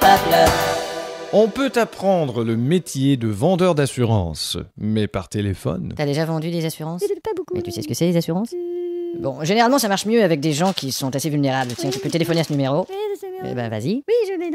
peuple. On peut apprendre le métier de vendeur d'assurance, mais par téléphone. T'as déjà vendu des assurances? Pas beaucoup. Mais tu sais ce que c'est les assurances? Bon, généralement ça marche mieux avec des gens qui sont assez vulnérables. Tiens, tu peux téléphoner à ce numéro. Eh ben vas-y. Oui, je vais...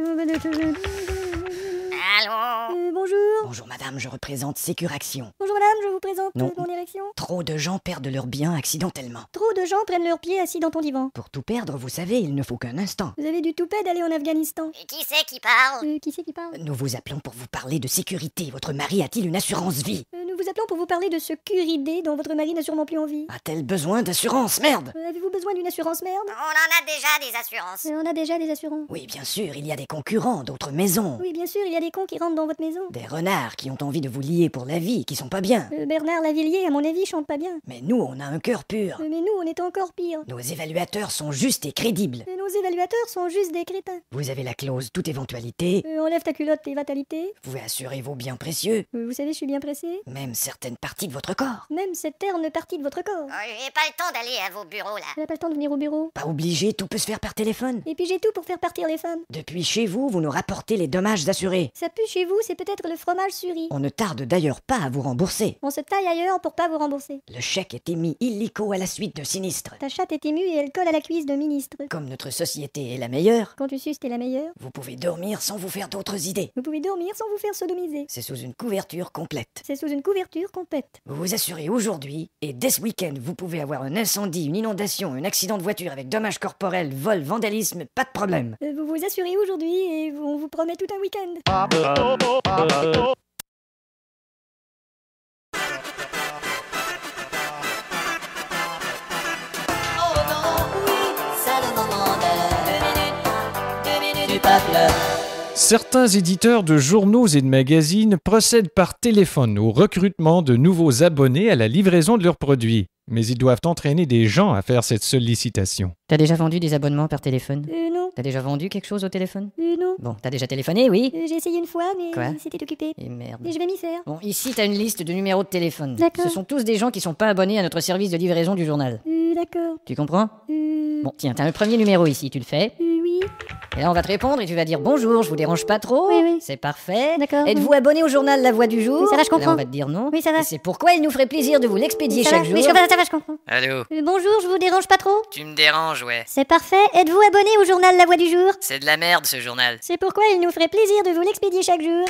Allô? Bonjour. Bonjour madame, je représente Sécuraction. Bonjour madame, je vous présente Non. mon érection. Trop de gens perdent leurs biens accidentellement. Trop de gens prennent leurs pieds assis dans ton divan. Pour tout perdre, vous savez, il ne faut qu'un instant. Vous avez du toupet d'aller en Afghanistan. Et qui c'est qui parle? Qui c'est qui parle? Nous vous appelons pour vous parler de sécurité. Votre mari a-t-il une assurance vie? Nous vous appelons pour vous parler de ce curidé dont votre mari n'a sûrement plus envie. A-t-elle besoin d'assurance? Merde! Avez-vous besoin d'une assurance merde? On en a déjà des assurances. On a déjà des assurances. Oui, bien sûr, il y a des concurrents, d'autres maisons. Oui, bien sûr, il y a des cons qui rentrent dans votre maison. Des renards qui ont envie de vous lier pour la vie, qui sont pas bien. Bernard Lavillier, à mon avis, chante pas bien. Mais nous, on a un cœur pur. Mais nous, on est encore pire. Nos évaluateurs sont justes et crédibles. Nos évaluateurs sont juste des crétins. Vous avez la clause toute éventualité. Enlève ta culotte et fatalité. Vous pouvez assurer vos biens précieux, Vous savez, je suis bien pressé. même certaines parties de votre corps. Même cette terne partie de votre corps. J'ai pas le temps d'aller à vos bureaux là. Elle n'a pas le temps de venir au bureau. Pas obligé, tout peut se faire par téléphone. Et puis j'ai tout pour faire partir les femmes. Depuis chez vous, vous nous rapportez les dommages assurés. Ça pue chez vous, c'est peut-être le fromage suri. On ne tarde d'ailleurs pas à vous rembourser. On se taille ailleurs pour pas vous rembourser. Le chèque est émis illico à la suite de sinistres. Ta chatte est émue et elle colle à la cuisse d'un ministre. Comme notre société est la meilleure, Quand tu suces, t'es la meilleure. vous pouvez dormir sans vous faire d'autres idées. Vous pouvez dormir sans vous faire sodomiser. C'est sous une couverture complète. C'est sous une couverture qu'on pète. Vous vous assurez aujourd'hui, et dès ce week-end, vous pouvez avoir un incendie, une inondation, un accident de voiture avec dommages corporels, vol, vandalisme, pas de problème. Vous vous assurez aujourd'hui et on vous promet tout un week-end. Oh non, oui, ça demande 2 minutes du peuple. Certains éditeurs de journaux et de magazines procèdent par téléphone au recrutement de nouveaux abonnés à la livraison de leurs produits. Mais ils doivent entraîner des gens à faire cette sollicitation. T'as déjà vendu des abonnements par téléphone? Non. T'as déjà vendu quelque chose au téléphone? Non. Bon, t'as déjà téléphoné, oui? J'ai essayé une fois, mais Quoi? c'était occupé. Et merde. Et je vais m'y faire. Bon, ici, t'as une liste de numéros de téléphone. D'accord. Ce sont tous des gens qui sont pas abonnés à notre service de livraison du journal. D'accord. Tu comprends? Bon, tiens, t'as un premier numéro ici, tu le fais. Oui. Et là, on va te répondre et tu vas dire bonjour, je vous dérange pas trop. Oui, oui. C'est parfait. D'accord. Êtes-vous abonné au journal La Voix du Jour? Oui, ça va, je Là, comprends. on va te dire non. Oui, ça va. Et c'est pourquoi il nous ferait plaisir de vous l'expédier Ça chaque va. jour. Oui, ça va, je comprends. Allô? Bonjour, je vous dérange pas trop? Tu me déranges, ouais. C'est parfait. Êtes-vous abonné au journal La Voix du Jour? C'est de la merde, ce journal. C'est pourquoi il nous ferait plaisir de vous l'expédier chaque jour.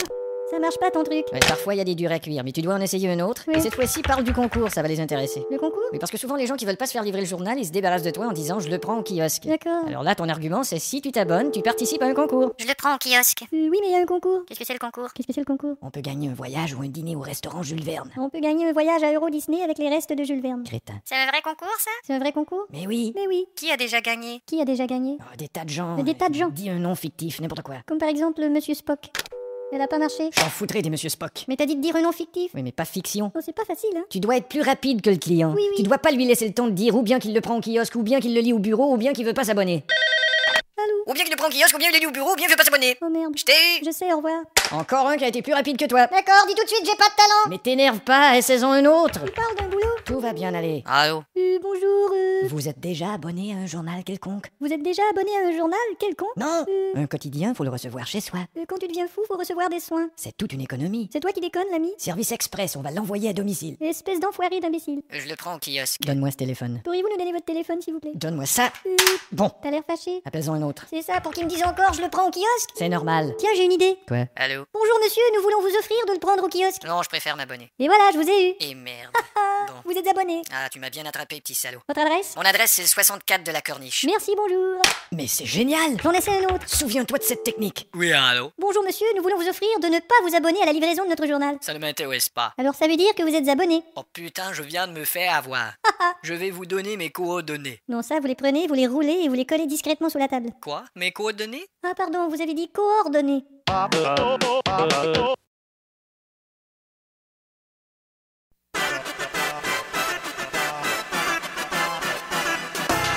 Ça marche pas ton truc. Ouais, parfois, il y a des durs à cuire, mais tu dois en essayer un autre. Oui. Et cette fois-ci, parle du concours, ça va les intéresser. Le concours? Oui, parce que souvent, les gens qui veulent pas se faire livrer le journal, ils se débarrassent de toi en disant je le prends au kiosque. D'accord. Alors là, ton argument, c'est si tu t'abonnes, tu participes à un concours. Je le prends au kiosque. Oui, mais il y a un concours. Qu'est-ce que c'est le concours? Qu'est-ce que c'est le concours? On peut gagner un voyage ou un dîner au restaurant Jules Verne. On peut gagner un voyage à Euro Disney avec les restes de Jules Verne. Crétin. C'est un vrai concours ça? C'est un vrai concours? Mais oui. Mais oui. Qui a déjà gagné? Qui a déjà gagné? Oh, des tas de gens. Des tas de gens. Dis un nom fictif, n'importe quoi. Comme par exemple le Monsieur Spock. Elle a pas marché. J'en foutrais des Monsieur Spock. Mais t'as dit de dire un nom fictif. Oui, mais pas fiction. Oh, c'est pas facile, hein. Tu dois être plus rapide que le client. Oui, oui. Tu dois pas lui laisser le temps de dire ou bien qu'il le prend au kiosque, ou bien qu'il le lit au bureau, ou bien qu'il veut pas s'abonner. Allô? Ou bien qu'il le prend au kiosque, ou bien il le lit au bureau, ou bien il veut pas s'abonner. Oh merde. Je t'ai eu. Je sais, au revoir. Encore un qui a été plus rapide que toi. D'accord, dis tout de suite, j'ai pas de talent. Mais t'énerve pas, essaie-en un autre. Tu parles d'un boulot? Tout va bien aller. Allô? Bonjour, Vous êtes déjà abonné à un journal quelconque? vous êtes déjà abonné à un journal quelconque? Non. Euh. Un quotidien, faut le recevoir chez soi. Quand tu deviens fou, faut recevoir des soins. C'est toute une économie. C'est toi qui déconnes, l'ami? Service express, on va l'envoyer à domicile. Espèce d'enfoiré d'imbécile. Je le prends au kiosque. Donne-moi ce téléphone. Pourriez-vous nous donner votre téléphone, s'il vous plaît? Donne-moi ça. Euh, Bon, T'as l'air fâché. appelle-en un autre. C'est ça, pour qu'ils me disent encore, je le prends au kiosque? C'est normal. Tiens, j'ai une idée. Quoi? Allô? Bonjour monsieur, nous voulons vous offrir de le prendre au kiosque. Non, je préfère m'abonner. Et voilà, je vous ai eu. Et merde. Bon. Vous êtes abonné. Ah, tu m'as bien attrapé, petit salaud. Votre adresse? Mon adresse, c'est le 64 de la Corniche. Merci, bonjour. Mais c'est génial! J'en essaie un autre. Souviens-toi de cette technique. Oui, allô? Bonjour monsieur, nous voulons vous offrir de ne pas vous abonner à la livraison de notre journal. Ça ne m'intéresse pas. Alors ça veut dire que vous êtes abonné. Oh putain, je viens de me faire avoir. Je vais vous donner mes coordonnées. Non, ça, vous les prenez, vous les roulez et vous les collez discrètement sous la table. Quoi? Mes coordonnées? Ah pardon, vous avez dit coordonnées.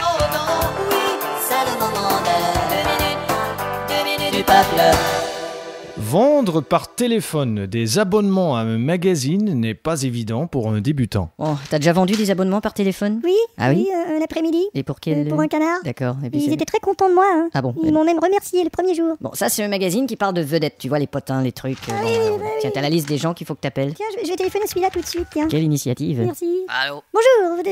Oh non, oui, ça demande 2 minutes du peuple. Vendre par téléphone des abonnements à un magazine n'est pas évident pour un débutant. Bon, t'as déjà vendu des abonnements par téléphone? Oui, Ah oui? un après-midi. Et pour quel... Pour un canard. D'accord. Et puis Ils c'est- étaient très contents de moi. Hein. Ah bon? Ils m'ont même remercié le premier jour. Bon, ça c'est un magazine qui parle de vedettes, tu vois, les potins, les trucs. Tiens, t'as la liste des gens qu'il faut que t'appelles. Tiens, je vais téléphoner celui-là tout de suite, tiens. Quelle initiative. Merci. Allô? Bonjour,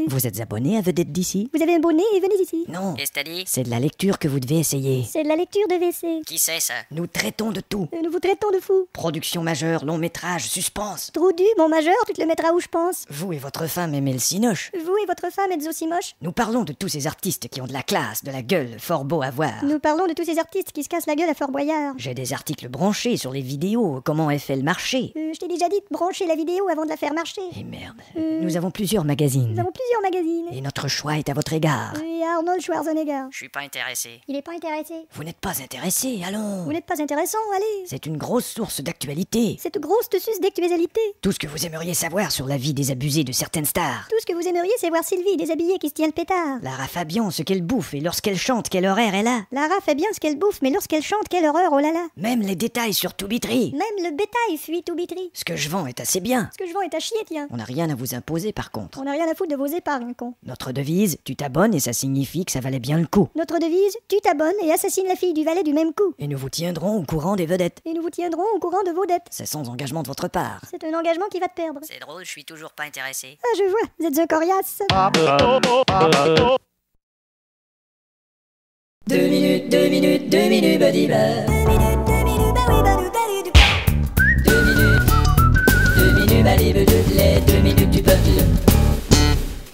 Vous êtes abonné à Vedettes d'ici? vous avez un bonnet et venez ici. Non. Qu'est-ce que t'as dit? C'est de la lecture que vous devez essayer. C'est de la lecture de WC. Qui c'est ça? Nous traitons de tout. Nous vous traitons de fous. Production majeure, long métrage, suspense. Trou du, mon majeur, tu te le mettras où je pense. Vous et votre femme aimez le cinoche. Vous et votre femme êtes aussi moches. Nous parlons de tous ces artistes qui ont de la classe, de la gueule, fort beau à voir. Nous parlons de tous ces artistes qui se cassent la gueule à Fort Boyard. J'ai des articles branchés sur les vidéos, comment est fait le marché. Je t'ai déjà dit de brancher la vidéo avant de la faire marcher. Et merde, nous avons plusieurs magazines. Nous avons plusieurs magazines. Et notre choix est à votre égard. Et Arnold Schwarzenegger. Je suis pas intéressé. Il est pas intéressé. Vous n'êtes pas intéressé, allons. Vous n'êtes pas intéressant, allez. C'est une grosse source d'actualité. Cette grosse suce d'actualité. Tout ce que vous aimeriez savoir sur la vie désabusée de certaines stars. Tout ce que vous aimeriez, c'est voir Sylvie déshabillée qui se tient le pétard. Lara Fabian, ce qu'elle bouffe et lorsqu'elle chante, quel horaire elle a. Lara fait bien ce qu'elle bouffe, mais lorsqu'elle chante, quelle horreur, oh là là. Même les détails sur Toubitry. Même le bétail fuit tout bitri. Ce que je vends est assez bien. Ce que je vends est à chier, tiens. On n'a rien à vous imposer par contre. On n'a rien à foutre de vos épargnes, con. Notre devise, tu t'abonnes et ça signifie que ça valait bien le coup. Notre devise, tu t'abonnes et assassines la fille du valet du même coup. Et nous vous tiendrons au courant des vedettes. Et nous vous tiendrons au courant de vos dettes. C'est sans engagement de votre part. C'est un engagement qui va te perdre. C'est drôle, je suis toujours pas intéressé. Ah, je vois, vous êtes un coriace. 2 minutes, 2 minutes, 2 minutes, badiba. 2 minutes, 2 minutes, badiba, 2 minutes du peuple.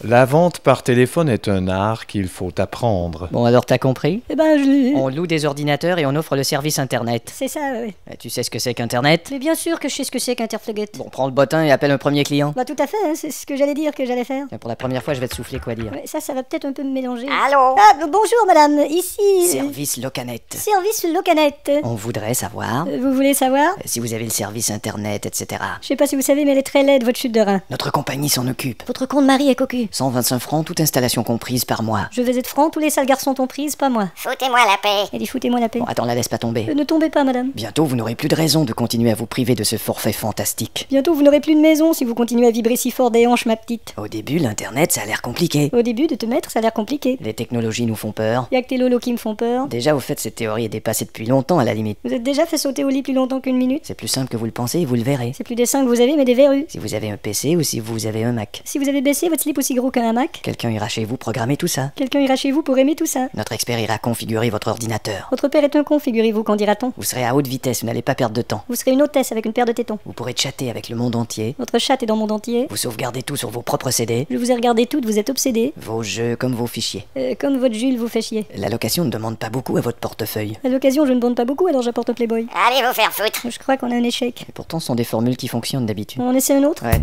La vente par téléphone est un art qu'il faut apprendre. Bon, alors t'as compris? Eh ben, je... On loue des ordinateurs et on offre le service internet. C'est ça, ouais. Tu sais ce que c'est qu'internet? Mais bien sûr que je sais ce que c'est qu'Interfloguette. Bon, prends le bottin et appelle un premier client. Bah tout à fait, hein, c'est ce que j'allais dire que j'allais faire. Tiens, pour la première fois, je vais te souffler quoi dire. Ouais, ça va peut-être un peu me mélanger. Allô? Ah, bonjour madame, ici... Service Locanet. Service Locanet. On voudrait savoir Vous voulez savoir? si vous avez le service internet, etc. Je sais pas si vous savez, mais elle est très laide, votre chute de rein. Notre compagnie s'en occupe. Votre compte Marie est cocu. 125 francs, toute installation comprise par mois. Je vais être franc, tous les sales garçons t'ont prise, pas moi. Foutez-moi la paix. Elle dit foutez-moi la paix. Bon, attends, la laisse pas tomber. Ne tombez pas, madame. Bientôt, vous n'aurez plus de raison de continuer à vous priver de ce forfait fantastique. Bientôt, vous n'aurez plus de maison si vous continuez à vibrer si fort des hanches, ma petite. Au début, l'internet, ça a l'air compliqué. Au début, de te mettre, ça a l'air compliqué. Les technologies nous font peur. Y'a que tes lolos qui me font peur. Déjà, au fait, cette théorie est dépassée depuis longtemps à la limite. Vous êtes déjà fait sauter au lit plus longtemps qu'une minute. C'est plus simple que vous le pensez et vous le verrez. C'est plus des seins que vous avez, mais des verrues. Si vous avez un PC ou si vous avez un Mac. Si vous avez baissé votre slip aussi gros qu'un hamac, Quelqu'un ira chez vous programmer tout ça. quelqu'un ira chez vous pour aimer tout ça. Notre expert ira configurer votre ordinateur. Votre père est un con, figurez-vous, qu'en dira-t-on? Vous serez à haute vitesse, vous n'allez pas perdre de temps. Vous serez une hôtesse avec une paire de tétons. Vous pourrez chatter avec le monde entier. Votre chatte est dans mon dentier. Vous sauvegardez tout sur vos propres CD. Je vous ai regardé toutes, vous êtes obsédés. Vos jeux comme vos fichiers. Comme votre Jules vous fait chier. La location ne demande pas beaucoup à votre portefeuille. À l'occasion, je ne bande pas beaucoup, alors j'apporte un Playboy. Allez vous faire foutre. Je crois qu'on a un échec. Et pourtant, ce sont des formules qui fonctionnent d'habitude. On essaie un autre? Ouais.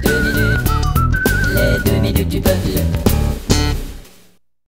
2 minutes. Les 2 minutes du peuple.